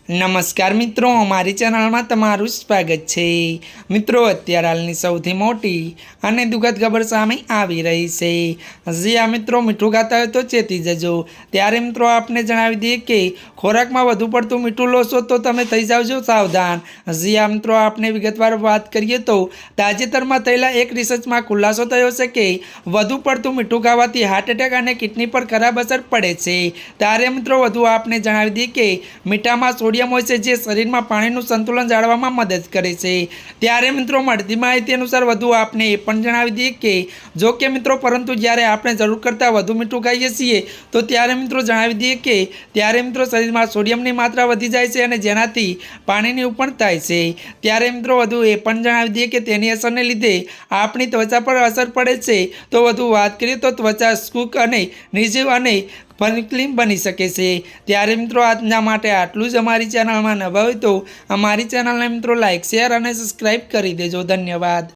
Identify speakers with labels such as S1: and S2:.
S1: नमस्कार मित्रों, अमारी चैनल में तमारू स्वागत है। मित्रों, अत्यार हालनी सौथी मोटी अने दुखद खबर सामे आवी रही है। जी आ मित्रों, मीठू खाता हो तो चेती जजो। त्यारे मित्रों आपने जणावी दीए कि खोराक में वधु पड़तुं मीठू लो छो तो तमे थई जावजो सावधान। जी आ मित्रों आपने विगतवार बात करिए तो ताजेतर में थयेला एक रिसर्च में खुलासो थयो छे कि वधु पड़तुं मीठू खावाथी हार्ट एटेक अने किडनी पर खराब असर पड़े छे। त्यारे मित्रों वधु आपने जणावी दीए कि मीठा में सोडियम होय छे जे शरीर में पाणीनुं संतुलन जाळववामां मदद करे छे। त्यारे मित्रों मळती माहिती अनुसार वधु आपने ए पण जणावी दीए कि जो के मित्रों परंतु ज्यारे आपणे जरूर करता वधु मीठुं खाईए छीए तो त्यारे मित्रों जणावी दीए कि त्यारे मित्रों शरीर में सोडियमनी मात्रा वधी जाय छे अने जेनाथी पाणीनी उपण थाय छे। त्यारे मित्रों वधु ए पण जणावी दीए कि तेनी असरने लीधे आपणी त्वचा पर असर पड़े छे। तो वधु वात करीए तो त्वचा शुष्क अने निर्जीव अने फनक्लीम बनी सके छे। त्यारे मित्रों आजना माटे आटलुं ज। अमारी चेनल में नवा होय तो अमारी चेनल ने मित्रों लाइक शेर और सब्सक्राइब करी देजो। धन्यवाद।